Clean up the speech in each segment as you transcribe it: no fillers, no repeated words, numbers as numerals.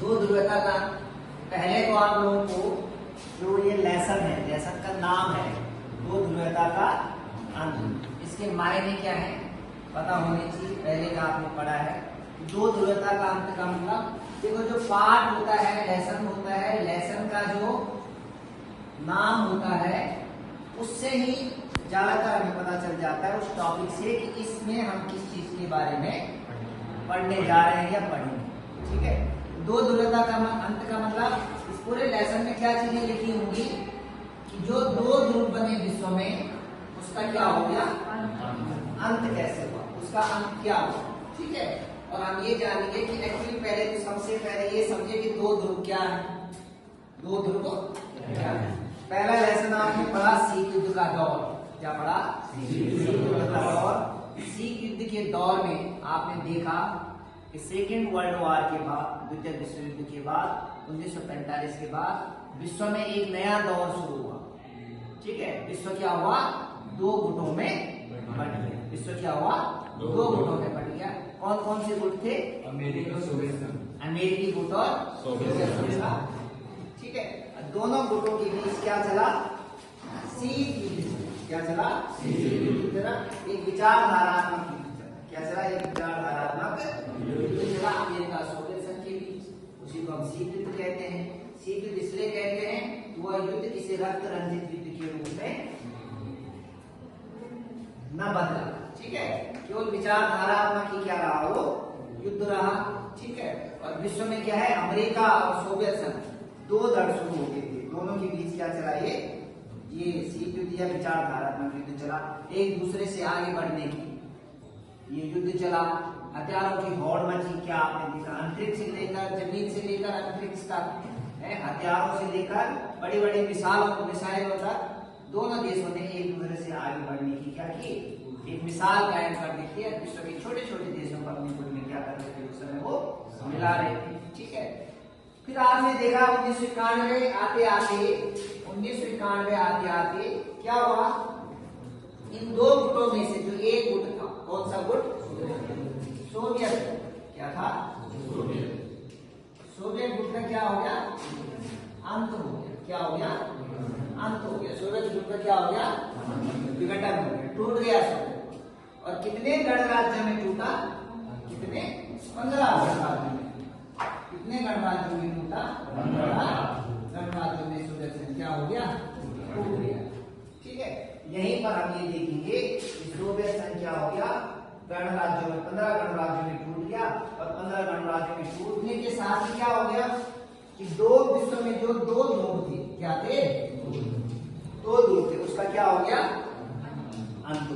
दो ध्रुवता का पहले तो आप लोगों को जो ये लेसन है, लेसन का नाम है दो ध्रुवता का अंत, इसके मायने क्या है पता होनी चाहिए। पहले का आपने पढ़ा है दो ध्रुवता का अंत का मतलब देखो जो पाठ होता है, लेसन होता है, लेसन का जो नाम होता है उससे ही ज्यादातर हमें पता चल जाता है उस टॉपिक से कि इसमें हम किस चीज के बारे में पढ़ने जा रहे हैं या पढ़ेंगे। ठीक है, दो ध्रुवता का अंत का मतलब इस पूरे लेसन में क्या चीजें लिखी होंगी कि जो दो ध्रुव बने विश्व में उसका क्या हो गया अंत, कैसे हुआ उसका अंत क्या हुआ। ठीक है, और हम ये जानेंगे कि एक्चुअली पहले तो सबसे पहले ये समझे कि दो ध्रुव क्या है, दो ध्रुव क्या है। पहला लेसन आपने पढ़ा शीत युद्ध का दौर, क्या पढ़ा शीत युद्ध का दौर। शीत युद्ध के दौर में आपने देखा कि सेकेंड वर्ल्ड वॉर के बाद, द्वितीय विश्व युद्ध के बाद 1945 के बाद विश्व में एक नया दौर शुरू हुआ। ठीक है, विश्व क्या हुआ दो गुटों में बट गया। विश्व क्या हुआ दो गुटों में बट गया। कौन कौन से गुट थे? अमेरिकी गुट और सोवियत गुट। ठीक है, दोनों गुटों के बीच क्या चला? शीत युद्ध। क्या चला? एक विचारधारात्मक युद्ध चला। क्या चला? एक विचारधारात्मक युद्ध चला अमेरिका सोवियत संघ के बीच। उसी को हम शीत युद्ध कहते हैं। शीत युद्ध इसलिए कहते हैं वह युद्ध किसी रक्त रंजित युद्ध के रूप में न बदला। ठीक है, केवल विचारधारात्मक ही क्या रहा वो युद्ध रहा। ठीक है, और विश्व में क्या है अमेरिका और सोवियत संघ दो दल शुरू हो गए थे। दोनों के बीच क्या चला? ये शीत युद्ध या विचारधारात्मक युद्ध चला। एक दूसरे से आगे बढ़ने की ये युद्ध चला। हथियारों की होड़ मची। क्या आपने देखा? अंतरिक्ष से लेकर जमीन से लेकर अंतरिक्ष तक, हथियारों से लेकर बड़ी बड़ी मिसाइलों तक दोनों देशों ने एक दूसरे से आगे बढ़ने की क्या की? एक मिसाल कायम कर दी थी। विश्व के छोटे छोटे देशों को अपने गुट में क्या कर रहे थे उस समय वो मिला रहे थे। ठीक है, फिर आपने देखा 1991 आते आते क्या हुआ? इन दो गुटों में से जो एक गुट था, कौन सा गुट? सोवियत। क्या था? सोवियत गुट का क्या हो गया? अंत हो गया। क्या हो गया? अंत हो गया। सोवियत गुट का क्या हो गया? विघटन हो गया, टूट गया सोवियत। और कितने गणराज्य में टूटा? कितने? 15 गणराज्यों में। कितने गणराज्यों में टूटा? 15 गणराज्यों में सोवियत संघ क्या हो गया? टूट गया। ठीक है, यहीं पर हम ये देखेंगे कि सोवियत संघ क्या हो गया? गणराज्यों में 15 गणराज्यों में टूट गया। और 15 गणराज्यों में टूटने के साथ ही क्या हो गया कि दो विश्व में जो दो ध्रुव थे, क्या थे? दो ध्रुव थे, उसका क्या हो गया? अंत।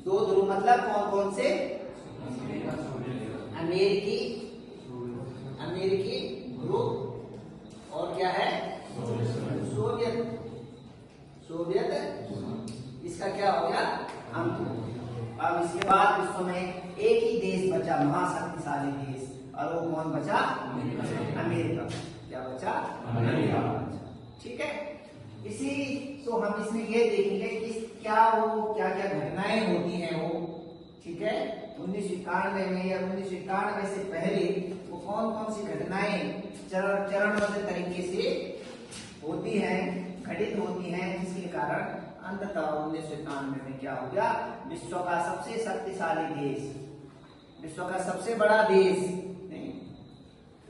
दो ध्रुव मतलब कौन कौन से? अमेरिकी ध्रुव और क्या है? सोवियत। इसका क्या हो गया? अंत। अब इसके बाद विश्व में एक ही देश बचा, महाशक्तिशाली देश, और वो कौन बचा? अमेरिका। क्या बचा? अमेरिका। ठीक है, इसी तो हम इसमें ये देखेंगे कि क्या क्या घटनाएं होती हैं वो। ठीक है, 1991 में या 1991 से पहले वो कौन कौन सी घटनाएं चरणबद्ध तरीके से होती हैं, घटित होती हैं, जिसके कारण अंततः 1991 में क्या हो गया? विश्व का सबसे शक्तिशाली देश, विश्व का सबसे बड़ा देश नहीं,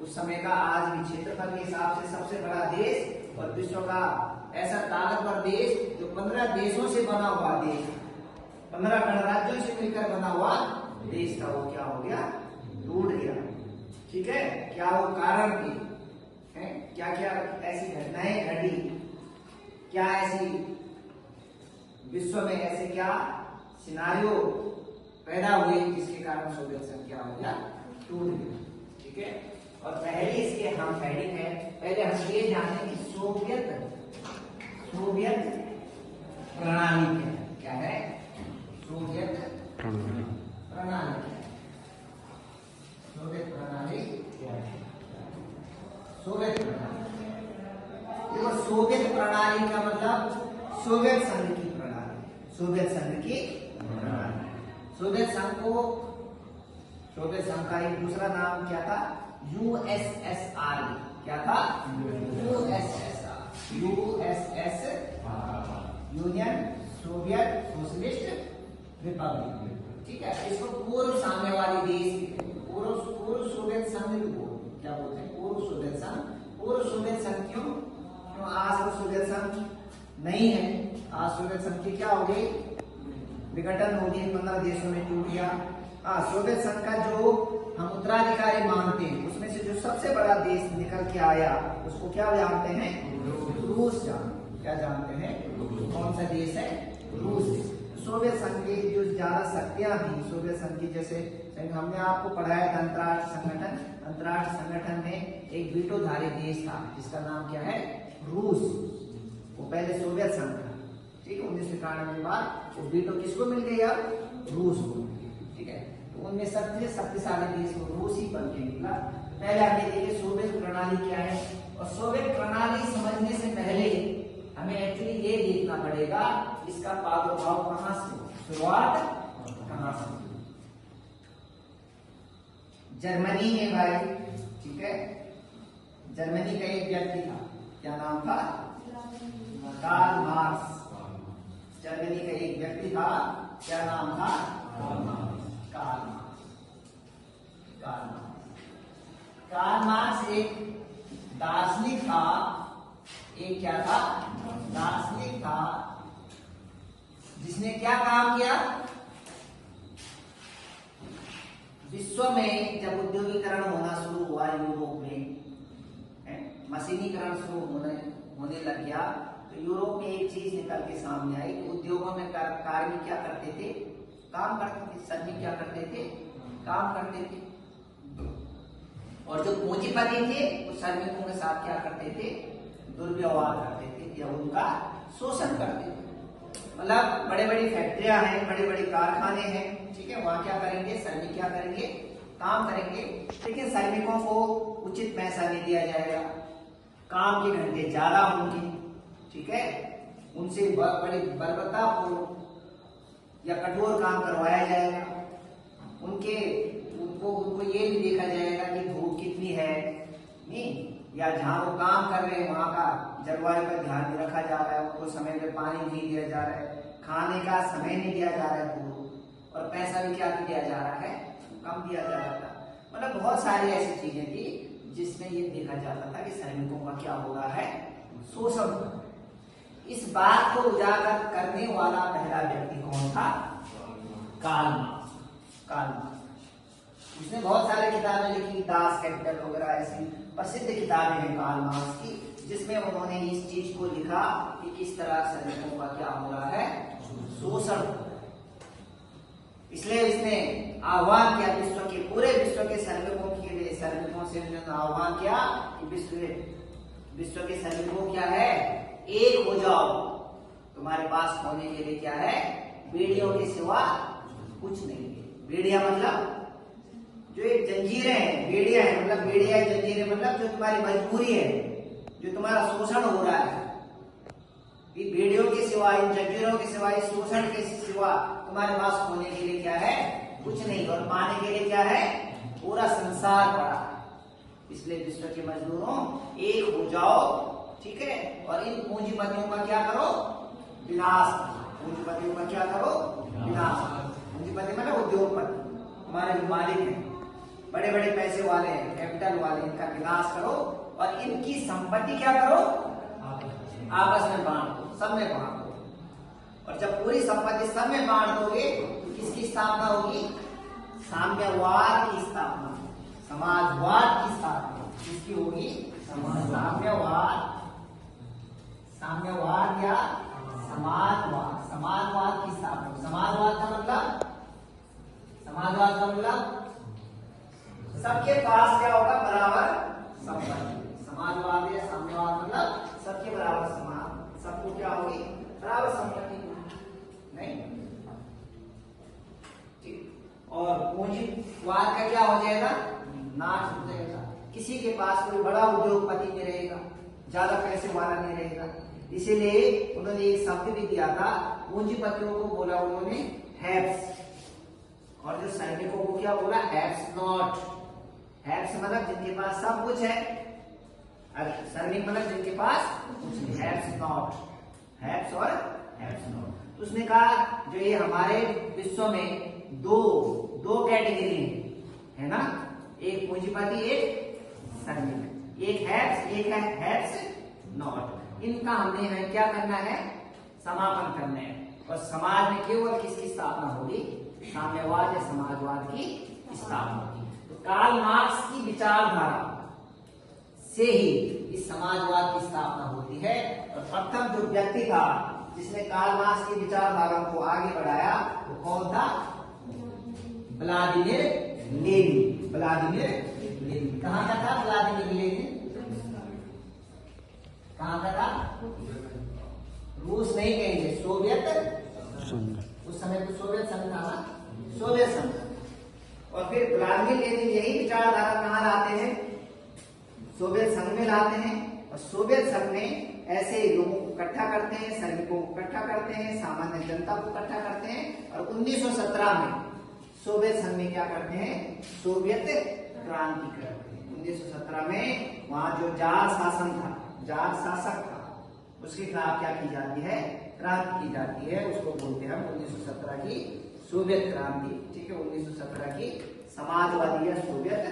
उस समय का आज भी क्षेत्रफल के हिसाब से सबसे बड़ा देश और विश्व का ऐसा ताकतवर देश जो 15 देशों से बना हुआ देश, 15 गणराज्यों से मिलकर बना हुआ देश था, वो क्या हो गया? टूट गया। ठीक है, क्या वो कारण थे? क्या क्या ऐसी घटनाएं घटी? क्या ऐसी विश्व में ऐसे क्या सिनारियो पैदा हुए जिसके कारण सोवियत संघ क्या हो गया? टूट गया। ठीक है, और पहले इसके हम हेडिंग है, पहले हम ये जाने कि सोवियत प्रणाली क्या है? सोवियत प्रणाली। सोवियत प्रणाली क्या है? सोवियत प्रणाली, देखो सोवियत प्रणाली का मतलब सोवियत संघ की प्रणाली। सोवियत संघ की प्रणाली, सोवियत संघ का एक दूसरा नाम क्या था? यूएसएसआर, क्या था? USSR, union Soviet socialist Republic. ठीक है, इसको पूर्व साम्यवादी देश, पूर्व सोवियत संघ क्या बोलते हैं? पूर्व सोवियत संघ। पूर्व सोवियत संघ क्यों? आज तो सोवियत संघ नहीं है। आज सोवियत संघ की क्या हो गई? विघटन हो गई, 15 देशों में टूट गया। सोवियत संघ का जो हम उत्तराधिकारी मानते हैं, उसमें से जो सबसे बड़ा देश निकल के आया उसको क्या जानते हैं? रूस क्या जानते हैं? कौन सा देश है? रूस। सोवियत संघ की जो ज्यादा शक्तियां थी, सोवियत संघ की जैसे हमने आपको पढ़ाया था अंतर्राष्ट्रीय संगठन। अंतर्राष्ट्रीय संगठन में एक वीटोधारी देश था जिसका नाम क्या है? रूस। वो पहले सोवियत संघ था, ठीक है। 1991 के बाद वो वीटो किसको मिल गया? रूस को, ठीक है। तो उनमें सबसे शक्तिशाली देश वो रूस ही बन के निकला। पहले हमने देखे सोवियत प्रणाली क्या है, और सोवियत प्रणाली समझने से पहले हमें एक्चुअली ये देखना पड़ेगा इसका प्रादुर्भाव कहां से, शुरुआत कहां से। जर्मनी में भाई, ठीक है। जर्मनी का एक व्यक्ति था, क्या नाम था? Karl marks. जर्मनी का एक व्यक्ति था, क्या नाम था? कार्ल मार्क्स एक दार्शनिक था। एक क्या था? दार्शनिक था, जिसने क्या काम किया? विश्व में जब उद्योगीकरण होना शुरू हुआ यूरोप में, मशीनीकरण शुरू होने लग गया, तो यूरोप में एक चीज निकल के सामने आई। उद्योगों में कार्मिक क्या करते थे? काम करते थे। श्रमिक क्या करते थे? काम करते थे। और जो पूंजीपति थे वो श्रमिकों के साथ क्या करते थे? दुर्व्यवहार करते थे या उनका शोषण करते थे। मतलब बड़े बड़ी फैक्ट्रियां हैं, बड़े बड़े कारखाने हैं, ठीक है। वहां क्या करेंगे? श्रमिक क्या करेंगे? काम करेंगे, लेकिन श्रमिकों को उचित पैसा नहीं दिया जाएगा, काम के घंटे ज्यादा होंगे, ठीक है। उनसे बड़ी बर्बरतापूर्ण या कठोर काम करवाया जाएगा। उनको ये भी देखा जाएगा कि धूप कितनी है, नहीं, या जहाँ वो काम कर रहे हैं वहां का जलवायु का ध्यान नहीं रखा जा रहा है, उनको समय पे पानी नहीं दिया जा रहा है, खाने का समय नहीं दिया जा रहा है पूरा, और पैसा भी क्या दिया जा रहा है? कम दिया जा रहा था। मतलब बहुत सारी ऐसी चीजें थी जिसमें ये देखा जाता था कि श्रमिकों का क्या हो रहा है? शोषण। इस बात को उजागर करने वाला पहला व्यक्ति कौन था? Karl Marx. उसने बहुत सारे किताबें लिखी, दास कैपिटल वगैरह ऐसी प्रसिद्ध किताबें हैं कार्ल मार्क्स की, जिसमें उन्होंने इस चीज को लिखा कि किस तरह श्रमिकों का क्या हो रहा है? शोषण। इसलिए इसने आह्वान किया पूरे विश्व के श्रमिकों के लिए, श्रमिकों से आह्वान किया कि विश्व के श्रमिकों क्या है? एक हो जाओ। तुम्हारे पास होने के लिए क्या है? बेड़ियों के सिवा कुछ नहीं है। बेड़िया मतलब जो एक जंजीरें हैं, बेड़िया है मतलब बेड़िया जंजीरें मतलब जो तुम्हारी मजबूरी है, जो तुम्हारा शोषण हो रहा है। बेड़ियों के सिवा, इन जंजीरों के सिवा, इस शोषण के सिवा तुम्हारे पास होने के लिए क्या है? कुछ नहीं, और पाने के लिए क्या है? पूरा संसार पड़ा है। इसलिए विश्व के मजदूरों एक हो जाओ, ठीक है। और इन पूंजीपतियों का क्या करो? विनाश। पूंजीपतियों का क्या करो? विनाश। पूंजीपति मतलब उद्योगपति, हमारे जो मालिक हैं, बड़े बड़े पैसे वाले हैं, कैपिटल वाले, इनका विनाश करो और इनकी संपत्ति क्या करो? आपस में बांट दो, सब में बांट दो। और जब पूरी संपत्ति सब में बांट दोगे तो किसकी स्थापना होगी? साम्यवाद की स्थापना, समाजवाद की स्थापना किसकी होगी? साम्यवाद या समाजवाद की स्थापना। समाजवाद का मतलब सबके पास क्या होगा? बराबर संपत्ति। समाजवाद या साम्यवाद मतलब सबके बराबर समान, सबको क्या होगी? बराबर संपत्ति, नहीं, ठीक। और पूंजीवाद का क्या हो जाएगा? नाश हो जाएगा। किसी के पास कोई बड़ा उद्योगपति नहीं रहेगा, ज्यादा पैसे वाला नहीं रहेगा। इसीलिए उन्होंने एक शब्द भी दिया था, पूंजीपतियों को बोला उन्होंने हैव्स, और जो सैनिकों को क्या बोला? Haves not. हैव्स मतलब जिनके पास सब कुछ है, और सर्विंग मतलब जिनके पास कुछ नहीं, हैव्स नॉट, हैव्स और हैव्स नॉट। तो उसने कहा जो ये हमारे विश्व में दो कैटेगरी है ना, एक पूंजीपति एक सर्विंग, एक हैव्स एक है हैव्स नॉट। इनका हमने क्या करना है, समापन करना है। और समाज में केवल किसकी स्थापना होगी, साम्यवाद या समाजवाद की स्थापना होगी। तो कार्ल मार्क्स की विचारधारा से ही इस समाजवाद की स्थापना होती है। और प्रथम जो व्यक्ति था जिसने कार्ल मार्क्स की विचारधारा को आगे बढ़ाया वो कौन था, व्लादिमीर लेनिन। व्लादिमीर लेनिन कहाँ का था, व्लादिमीर लेनिन कहाँ का था, रूस नहीं कहेंगे, सोवियत संघ, उस समय तो सोवियत संघ था ना, सोवियत संघ। और फिर व्लादिमीर लेनिन यही विचारधारा कहाँ लाते हैं, सोवियत संघ में लाते हैं। और सोवियत संघ में ऐसे लोगों को इकट्ठा करते हैं, सैनिकों को इकट्ठा करते हैं, सामान्य जनता को इकट्ठा करते हैं। और 1917 में सोवियत संघ में क्या करते हैं, सोवियत क्रांति करते हैं। 1917 में वहां जो जार शासन था, जार शासक था, उसके खिलाफ क्या की जाती है, क्रांति की जाती है। उसको बोलते हैं हम 1917 की सोवियत क्रांति। ठीक है, 1917 की समाजवादी या सोवियत